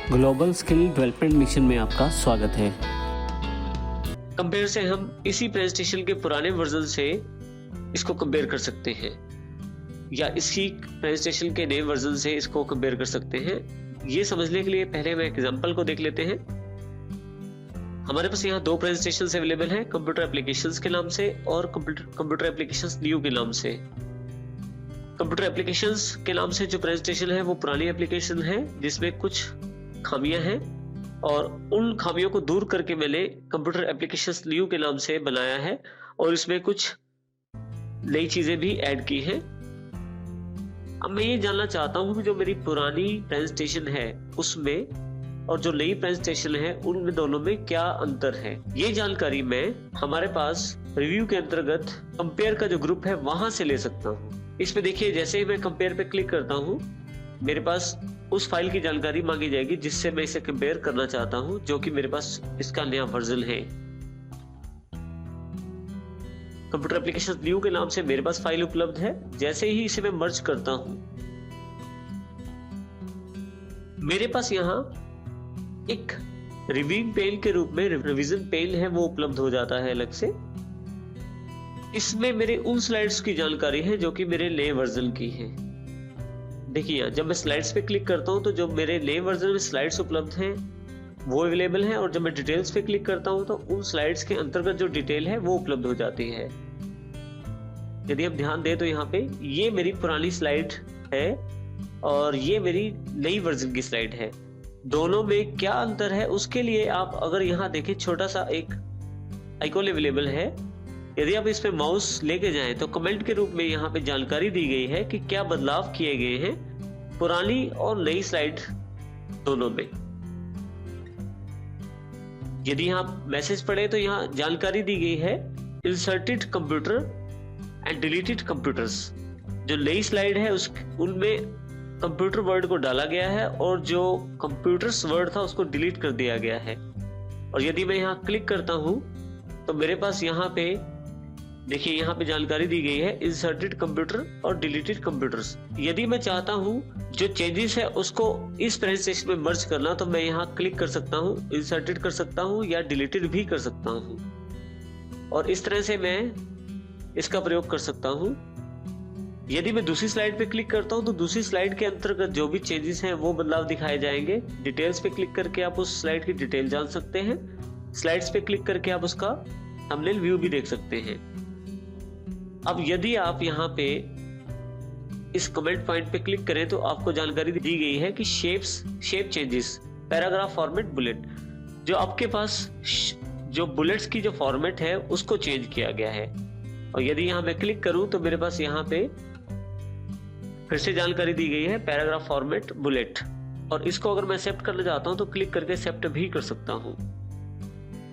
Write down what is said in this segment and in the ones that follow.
Global skill development mission में आपका स्वागत है। कंपेयर से हम इसी प्रेजेंटेशन के पुराने वर्जन से इसको कंपेयर कर सकते हैं या इसी प्रेजेंटेशन के नए वर्जन से इसको कंपेयर कर सकते हैं। ये समझने के लिए पहले मैं एग्जांपल को देख लेते हैं। हमारे पास यहाँ दो प्रेजेंटेशंस अवेलेबल हैं, कंप्यूटर एप्लीकेशंस के नाम से और कंप्यूटर एप्लीकेशंस न्यू के नाम से। कंप्यूटर एप्लीकेशंस के नाम से जो प्रेजेंटेशन है वो पुरानी एप्लीकेशन है जिसमें कुछ खामियां हैं और उन खामियों को दूर करके मैंने कंप्यूटर एप्लीकेशंस न्यू के नाम से बनाया है और इसमें कुछ नई चीजें भी ऐड की हैं। अब मैं ये जानना चाहता हूं कि जो मेरी पुरानी प्रेजेंटेशन है उसमें और जो नई प्रेजेंटेशन है उनमें दोनों में क्या अंतर है। ये जानकारी मैं हमारे पास रिव्यू के अंतर्गत कंपेयर का जो ग्रुप है वहां से ले सकता हूं। इसमें देखिए, जैसे ही मैं कंपेयर पे क्लिक करता हूं मेरे पास उस फाइल की जानकारी मांगी जाएगी जिससे मैं इसे कंपेयर करना चाहता हूं, जो कि मेरे पास इसका नया वर्जन है। कंप्यूटर एप्लीकेशन न्यू के नाम से मेरे पास फाइल उपलब्ध है। जैसे ही इसे मैं मर्ज करता हूं मेरे पास यहां एक रिव्यूइंग पेन के रूप में रिवीजन पेन है वो उपलब्ध हो जाता है अलग से। इसमें मेरे उन स्लाइड्स की जानकारी है जो कि मेरे नए वर्जन की है। देखिए, जब मैं स्लाइड्स पे क्लिक करता हूं तो जो मेरे नए वर्जन में स्लाइड्स उपलब्ध हैं वो अवेलेबल हैं और जब मैं डिटेल्स पे क्लिक करता हूं तो उन स्लाइड्स के अंतर्गत जो डिटेल है वो उपलब्ध हो जाती है। यदि हम ध्यान दें तो यहाँ पे ये मेरी पुरानी स्लाइड है और ये मेरी नई वर्जन की स्लाइड है। दोनों में क्या अंतर है उसके लिए आप अगर यहाँ देखें, छोटा सा एक आइकॉन अवेलेबल है। यदि आप इस पे माउस लेके जाएं तो कमेंट के रूप में यहाँ पे जानकारी दी गई है कि क्या बदलाव किए गए हैं पुरानी और नई स्लाइड दोनों में। यदि आप मैसेज पढ़े तो यहाँ जानकारी दी गई है inserted computer and deleted computers. जो नई स्लाइड है उनमें कंप्यूटर वर्ड को डाला गया है और जो कंप्यूटर्स वर्ड था उसको डिलीट कर दिया गया है। और यदि मैं यहाँ क्लिक करता हूं तो मेरे पास यहाँ पे देखिए, यहाँ पे जानकारी दी गई है इंसर्टेड कंप्यूटर और डिलीटेड कंप्यूटर्स। यदि मैं चाहता हूँ जो चेंजेस है उसको इस प्रेजेंटेशन में मर्ज करना तो मैं यहाँ क्लिक कर सकता हूँ, इंसर्टेड कर सकता हूँ या डिलीटेड भी कर सकता हूँ और इस तरह से मैं इसका प्रयोग कर सकता हूँ। यदि मैं दूसरी स्लाइड पे क्लिक करता हूँ तो दूसरी स्लाइड के अंतर्गत जो भी चेंजेस हैं वो बदलाव दिखाए जाएंगे। डिटेल्स पे क्लिक करके आप उस स्लाइड की डिटेल जान सकते हैं। स्लाइड्स पे क्लिक करके आप उसका थंबनेल व्यू भी देख सकते हैं। अब यदि आप यहाँ पे इस कमेंट पॉइंट पे क्लिक करें तो आपको जानकारी दी गई है कि shape changes, paragraph format, bullet. जो आपके पास जो बुलेट्स की जो फॉर्मेट है उसको चेंज किया गया है। और यदि यहाँ मैं क्लिक करूं तो मेरे पास यहाँ पे फिर से जानकारी दी गई है पैराग्राफ फॉर्मेट, बुलेट। और इसको अगर मैं एक्सेप्ट करना चाहता हूं तो क्लिक करके एक्सेप्ट भी कर सकता हूं,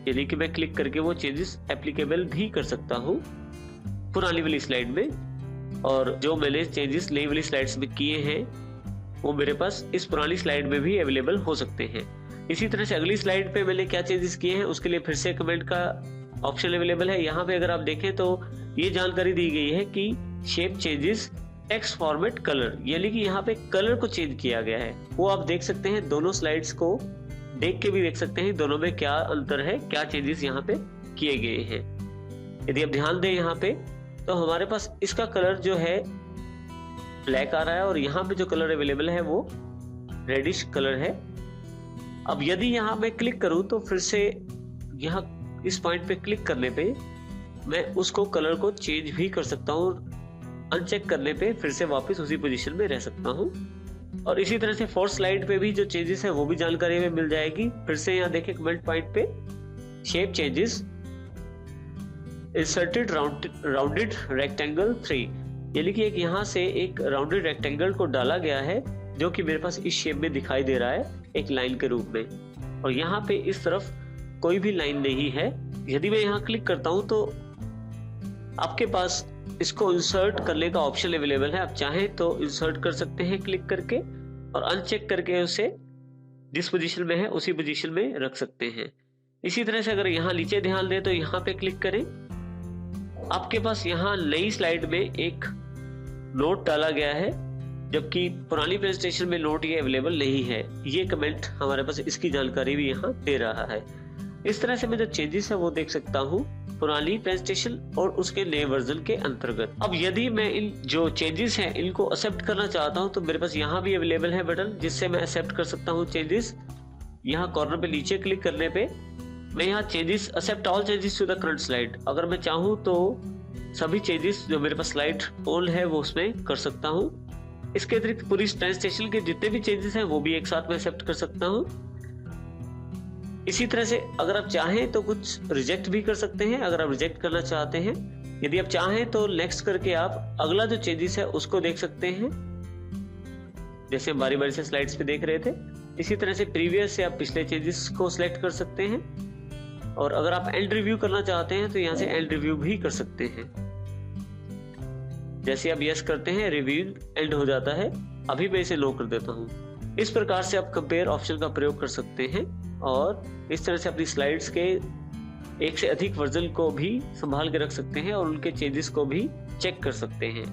यानी कि मैं क्लिक करके वो चेंजेस एप्लीकेबल भी कर सकता हूं पुरानी वाली स्लाइड में। और जो मैंने चेंजेस नई वाली स्लाइड्स में किए हैं वो मेरे पास इस पुरानी स्लाइड में भी अवेलेबल हो सकते हैं। इसी तरह से अगली स्लाइड पे मैंने क्या चेंजेस किए हैं उसके लिए फिर से कमेंट का ऑप्शन अवेलेबल है। यहाँ पे अगर आप देखें तो ये जानकारी दी गई है कि shape changes, text format, colour, यानी कि यहाँ पे कलर को चेंज किया गया है। वो आप देख सकते हैं, दोनों स्लाइड्स को देख के भी देख सकते हैं दोनों में क्या अंतर है, क्या चेंजेस यहाँ पे किए गए हैं। यदि आप ध्यान दें यहाँ पे तो हमारे पास इसका कलर जो है ब्लैक आ रहा है और यहाँ पे जो कलर अवेलेबल है वो रेडिश कलर है। अब यदि यहाँ मैं क्लिक करूं तो फिर से यहाँ इस पॉइंट पे क्लिक करने पे मैं उसको कलर को चेंज भी कर सकता हूँ। अनचेक करने पे फिर से वापस उसी पोजीशन में रह सकता हूँ। और इसी तरह से फोर्थ स्लाइड पे भी जो चेंजेस है वो भी जानकारी में मिल जाएगी। फिर से यहाँ देखिए कमेंट पॉइंट पे shape changes, inserted rounded rectangle 3, यानी कि एक यहाँ से एक राउंडेड रेक्टेंगल को डाला गया है जो कि मेरे पास इस शेप में दिखाई दे रहा है एक लाइन के रूप में। और यहाँ पे इस तरफ कोई भी लाइन नहीं है। यदि मैं यहाँ क्लिक करता हूँ तो आपके पास इसको इंसर्ट करने का ऑप्शन अवेलेबल है। आप चाहें तो इंसर्ट कर सकते हैं क्लिक करके और अनचेक करके उसे जिस पोजीशन में है उसी पोजीशन में रख सकते हैं। इसी तरह से अगर यहाँ नीचे ध्यान दें तो यहाँ पे क्लिक करें, आपके पास यहाँ नई स्लाइड में एक नोट डाला गया है जबकि पुरानी प्रेजेंटेशन में नोट ये अवेलेबल नहीं है। ये कमेंट हमारे पास इसकी जानकारी भी यहाँ दे रहा है। इस तरह से मैं जो चेंजेस है वो देख सकता हूँ पुरानी प्रेजेंटेशन और उसके नए वर्जन के अंतर्गत। अब यदि मैं इन जो चेंजेस हैं इनको एक्सेप्ट करना चाहता हूँ तो मेरे पास यहाँ भी अवेलेबल है बटन जिससे मैं एक्सेप्ट कर सकता हूँ चेंजेस। यहाँ कॉर्नर पे नीचे क्लिक करने पे मैं यहाँ changes accept all changes to the current slide, अगर मैं चाहूँ तो सभी चेंजेस जो मेरे पास स्लाइड ऑल है वो उसमें कर सकता हूँ। इसके अतिरिक्त पूरी प्रेजेंटेशन के जितने भी चेंजेस हैं वो भी एक साथ में एक्सेप्ट कर सकता हूँ। इसी तरह से अगर आप चाहें तो कुछ रिजेक्ट भी कर सकते हैं, अगर आप रिजेक्ट करना चाहते हैं। यदि आप चाहें तो नेक्स्ट करके आप अगला जो चेंजेस है उसको देख सकते हैं, जैसे हम बारी बारी से स्लाइड्स पे देख रहे थे। इसी तरह से प्रीवियस से आप पिछले चेंजेस को सिलेक्ट कर सकते हैं, और अगर आप एंड रिव्यू करना चाहते हैं तो यहाँ से एंड रिव्यू भी कर सकते हैं। जैसे आप यस करते हैं रिव्यू एंड हो जाता है। अभी मैं इसे नो कर देता हूँ। इस प्रकार से आप कंपेयर ऑप्शन का प्रयोग कर सकते हैं और इस तरह से अपनी स्लाइड्स के एक से अधिक वर्जन को भी संभाल के रख सकते हैं और उनके चेंजेस को भी चेक कर सकते हैं।